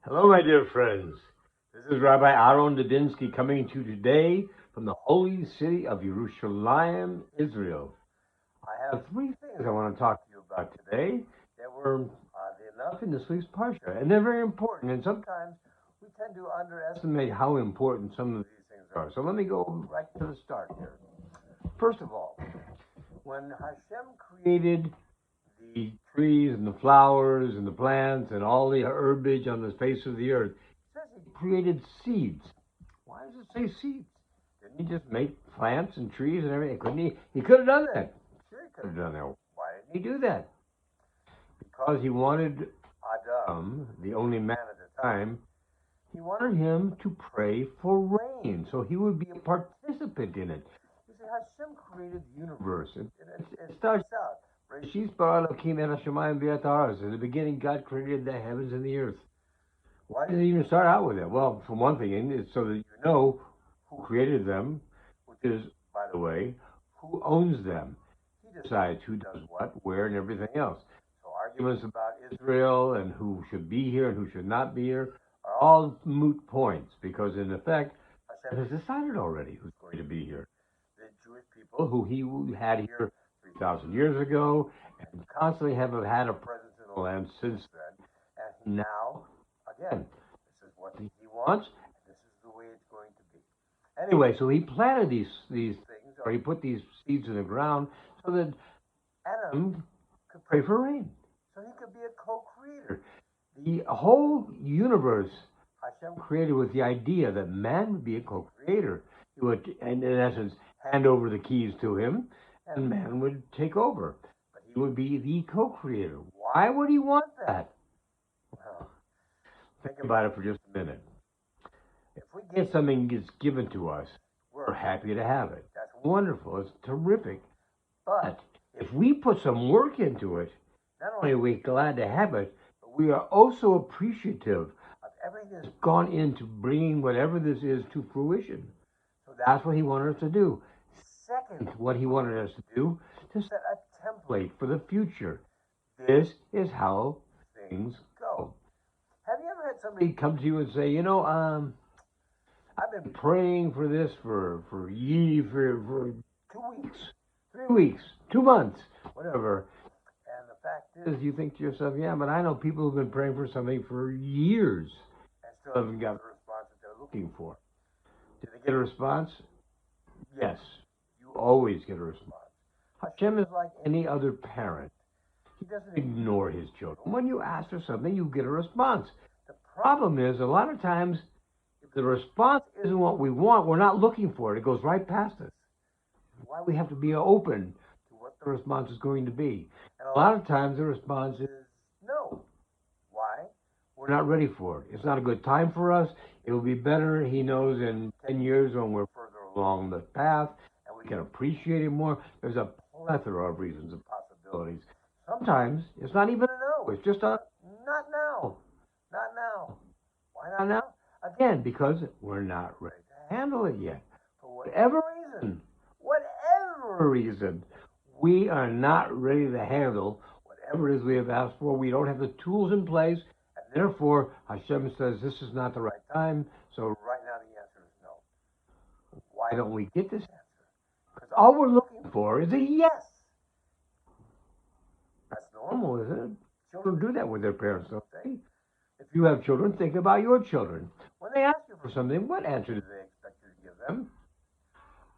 Hello, my dear friends. This is Rabbi Aharon Dobinsky coming to you today from the holy city of Jerusalem, Israel. I have three things I want to talk to you about today that were, oddly enough, in this week's Parsha, and they're very important. And sometimes we tend to underestimate how important some of these things are. So let me go right to the start here. First of all, when Hashem created the trees and the flowers and the plants and all the herbage on the face of the earth, it says he created seeds. Why does it say seeds? Didn't he just make plants and trees and everything? Couldn't he? He could have done that. Sure, he could have done that. Why didn't he do that? Because he wanted Adam, the only man at the time, he wanted him to pray for rain, so he would be a participant in it. You see, Hashem created the universe. It starts out. Reshit bara Elokim et hashamayim v'et haaretz. In the beginning, God created the heavens and the earth. Why did he even start out with it? Well, for one thing, it's so that you know who created them, which is, by the way, who owns them. He decides who does what, where, and everything else. So arguments about Israel and who should be here and who should not be here are all moot points because, in effect, Hashem has decided already who's going to be here. The Jewish people who he had here 3,000 years ago and constantly have had a presence in the land since then. And now, again, this is what he wants, and this is the way it's going to be. Anyway, so he planted these things, or he put these seeds in the ground so that Adam could pray for rain, so he could be a co-creator. The whole universe Hashem created with the idea that man would be a co-creator. He would, and in essence, hand over the keys to him, and man would take over. But he would be the co-creator. Why would he want that? Well, think about it for just a minute. If we get something that's given to us, we're happy to have it. That's wonderful. It's terrific. But if we put some work into it, not only are we glad to have it, but we are also appreciative of everything that's gone into bringing whatever this is to fruition. So that's what he wanted us to do. Second, what he wanted us to do, to set a template for the future. This is how things go. Have you ever had somebody come to you and say, I've been praying for this for 2 weeks, 3 weeks, 2 months, whatever. And the fact is, you think to yourself, yeah, but I know people who've been praying for something for years and still haven't got the response that they're looking for. Did they get a response? Yes. You always get a response. Hashem is like any other parent. He doesn't ignore his children. When you ask for something, you get a response. The problem is, a lot of times, if the response isn't what we want, we're not looking for it. It goes right past us. That's why we have to be open to what the response is going to be. And a lot of times, the response is no. Why? We're not ready for it. It's not a good time for us. It will be better, he knows, in 10 years when we're further along the path and we can appreciate it more. There's a plethora of reasons and possibilities. Sometimes it's not even a no. It's just a not now. Not now. Why not now? Again, because we're not ready to handle it yet. For whatever reason, we are not ready to handle whatever it is we have asked for. We don't have the tools in place, and therefore Hashem says this is not the right time. So right now the answer is no. Why don't we get this answer? Because all we're looking for is a yes. That's normal, isn't it? Children do that with their parents, don't they? If you have children, think about your children. When they ask you for something, what answer do they expect you to give them?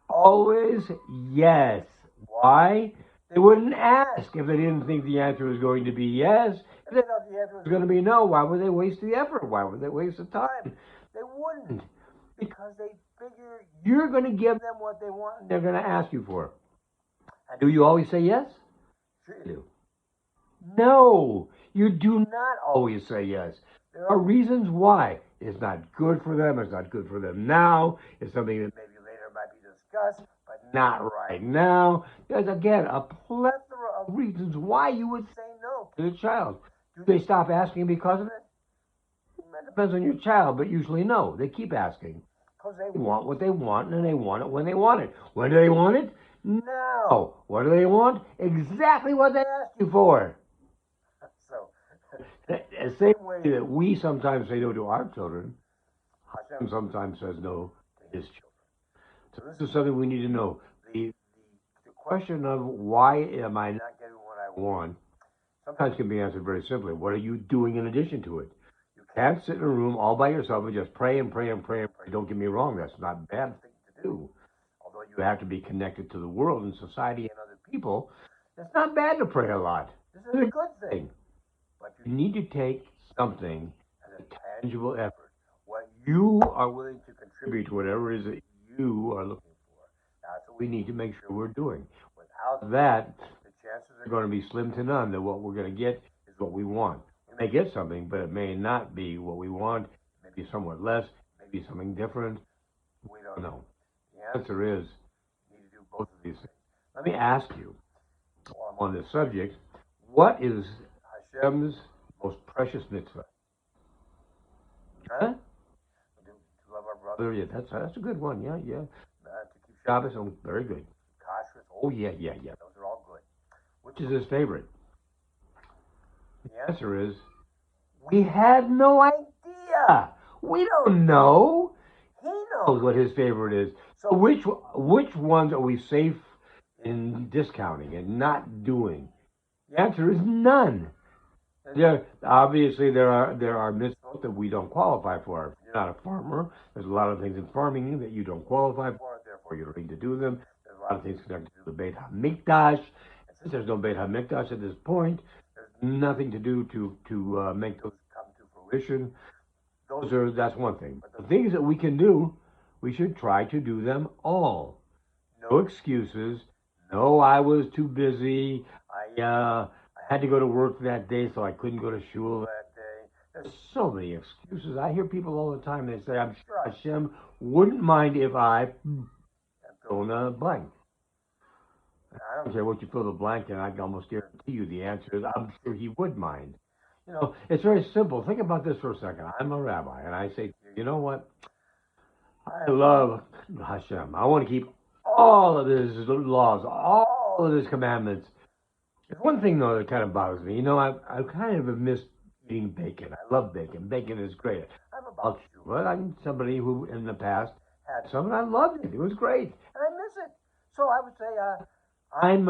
Always yes. Why? They wouldn't ask if they didn't think the answer was going to be yes. If they thought the answer was going to be no, why would they waste the effort? Why would they waste the time? They wouldn't. Because they figure you're going to give them what they want and they're going to ask you for it. And do you always say yes? Sure you do. No, you do not always say yes. There are reasons why. It's not good for them. It's not good for them now. It's something that maybe later might be discussed, but not right now. There's, again, a plethora of reasons why you would say no to the child. Do they stop asking because of it? It depends on your child, but usually no. They keep asking because they want what they want, and they want it when they want it. When do they want it? Now. What do they want? Exactly what they asked you for. The same way that we sometimes say no to our children, Hashem sometimes says no to his children. So this is something we need to know. The question of why am I not getting what I want sometimes can be answered very simply. What are you doing in addition to it? You can't sit in a room all by yourself and just pray and pray and pray and pray. Don't get me wrong, that's not a bad thing to do. Although you have to be connected to the world and society and other people, it's not bad to pray a lot. This is a good thing. But you need to take something as a tangible effort. What you are willing to contribute to whatever it is that you are looking for. That's what we need to make sure we're doing. Without that, the chances are going to be slim to none that what we're going to get is what we want. We may get something, but it may not be what we want. Maybe somewhat less, maybe something different. We don't know. The answer is you need to do both of these things. Let me ask you, while I'm on this subject, what is Hashem's most precious mitzvah? Huh? To love our brother? Yeah, that's a good one. Yeah. To keep Shabbos, oh, very good. Kashrus, oh yeah. Those are all good. Which is his favorite? The answer is, we had no idea. We don't know. He knows what his favorite is. So which ones are we safe in discounting and not doing? The answer is none. Obviously, there are mitzvot that we don't qualify for. If you're not a farmer, there's a lot of things in farming that you don't qualify for, therefore you don't need to do them. There's a lot of things connected to the Beit HaMikdash. And since there's no Beit HaMikdash at this point, there's nothing to do to make those come to fruition. That's one thing. But the things that we can do, we should try to do them all. No excuses. No, I was too busy. I had to go to work that day, so I couldn't go to shul that day. There's so many excuses. I hear people all the time. They say, "I'm sure Hashem wouldn't mind if I fill in a blank." I don't care what you fill the blank in. I can almost guarantee you the answer is, I'm sure he would mind. It's very simple. Think about this for a second. I'm a rabbi, and I say to you, you know what? I love Hashem. I want to keep all of his laws, all of his commandments. There's one thing, though, that kind of bothers me. I kind of have missed eating bacon. I love bacon. Bacon is great. I'm about you, but I'm somebody who, in the past, had some, and I loved it. It was great, and I miss it. So I would say, I'm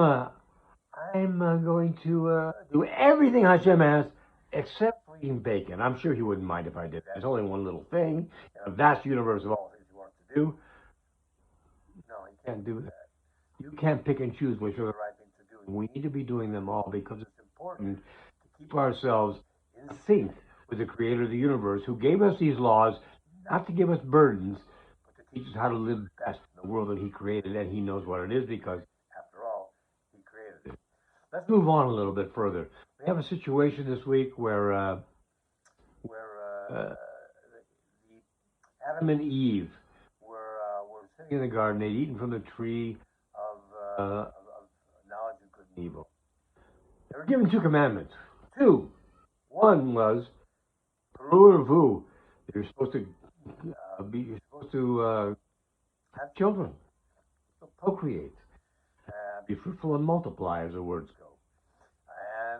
going to do everything Hashem asks, except for eating bacon. I'm sure he wouldn't mind if I did that. It's only one little thing in a vast universe of all things he wants to do. No, he can't do that. You can't pick and choose which are the right things to do. And we need to be doing them all because it's important to keep ourselves in sync with the creator of the universe who gave us these laws, not to give us burdens, but to teach us how to live best in the world that he created, and he knows what it is because, after all, he created it. Let's move on a little bit further. We have a situation this week where Adam and Eve were sitting in the garden. They'd eaten from the tree of knowledge of good and evil. They were given 2 commandments. 2. One was Peru Vu. You're supposed to have children, procreate, be fruitful and multiply, as the words go.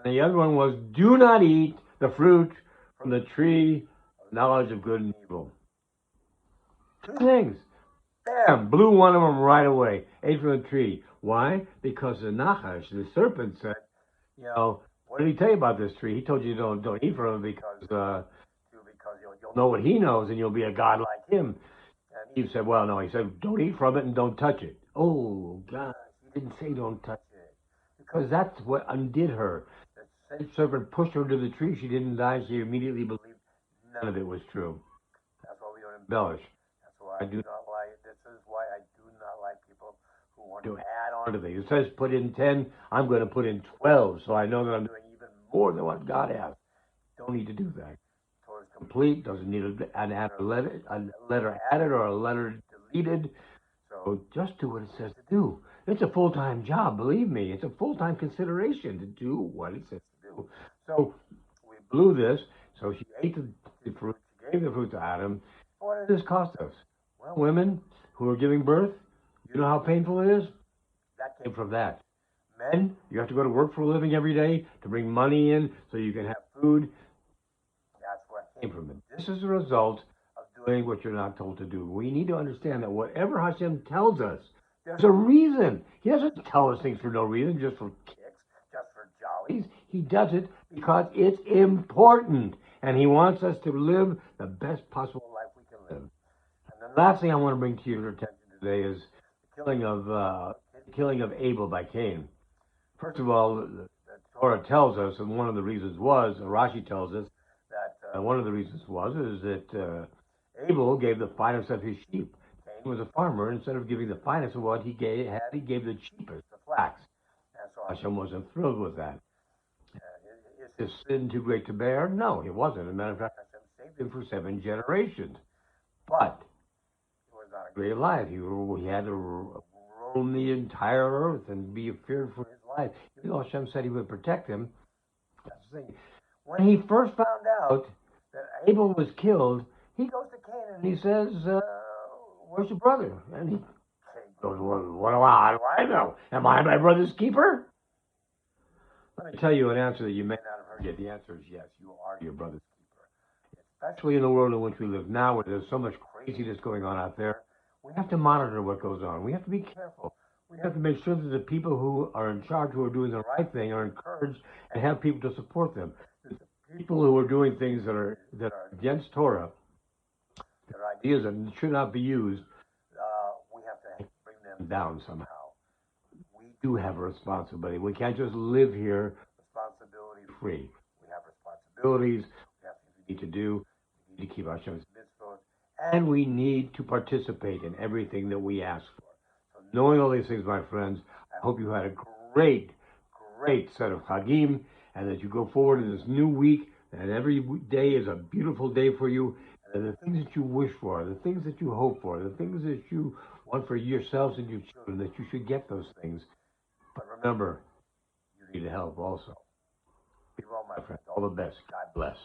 And the other one was, do not eat the fruit from the tree of knowledge of good and evil. 2 things. Bam! Blew one of them right away. Ate from the tree. Why? Because the Nachash, the serpent, said, what did he tell you about this tree? He told you don't eat from it because you'll know what he knows and you'll be a god like him. And Eve said, well, no. He said, don't eat from it and don't touch it. Oh, God. He didn't say don't touch it. Because that's what undid her. The serpent pushed her to the tree. She didn't die. She immediately believed none of it was true. That's why we don't embellish. That's why I do not like. This is why I do not like people who want to add on to things. It says put in 10. I'm going to put in 12, so I know that I'm doing even more than what God has. Don't need to do that. The Torah is complete. Doesn't need a letter added or a letter deleted. So just do what it says to do. It's a full-time job, believe me. It's a full-time consideration to do what it says to do. So we blew this. So she ate the fruit. She gave the fruit to Adam. What did this cost us? Well, women who are giving birth, you know how painful it is? That came from that. Men, you have to go to work for a living every day to bring money in so you can have food. came from it. This is a result of doing what you're not told to do. We need to understand that whatever Hashem tells us, there's a reason. He doesn't tell us things for no reason, just for kicks, just for jollies. He does it because it's important, and He wants us to live the best possible life we can live. And the last thing I want to bring to your attention today is the killing of Abel by Cain. First of all, the Torah tells us, and one of the reasons was, Rashi tells us, that one of the reasons is that Abel gave the finest of his sheep. Cain was a farmer, and instead of giving the finest of what he gave the cheapest, the flax. And so Hashem wasn't thrilled with that. Is his sin too great to bear? No, it wasn't. As a matter of fact, Hashem saved him for 7 generations. But he was not a great life. He had to roam the entire earth and be feared for his life. Even though Hashem said He would protect him, that's the thing. When he first found out that Abel was killed, he goes to Cain and he says, "Where's your brother?" And Cain goes, "Well, what do I know? Am I my brother's keeper?" Let me tell you an answer that you may not have heard yet. The answer is yes, you are your brother's keeper. Especially in the world in which we live now, where there's so much craziness going on out there, we have to monitor what goes on. We have to be careful. We have to make sure that the people who are in charge, who are doing the right thing, are encouraged and have people to support them. The people who are doing things that are against Torah, their ideas that should not be used, we have to bring them down somehow. We do have a responsibility. We can't just live here responsibility free. We have responsibilities. We have things we need to do. We need to keep Hashem's mitzvot, and we need to participate in everything that we ask for. So knowing all these things, my friends, I hope you had a great set of Chagim, and that you go forward in this new week, and every day is a beautiful day for you, and the things that you wish for, the things that you hope for, the things that you want for yourselves and your children, that you should get those things. But remember, you need help also. Be well, my friends. All the best. God bless.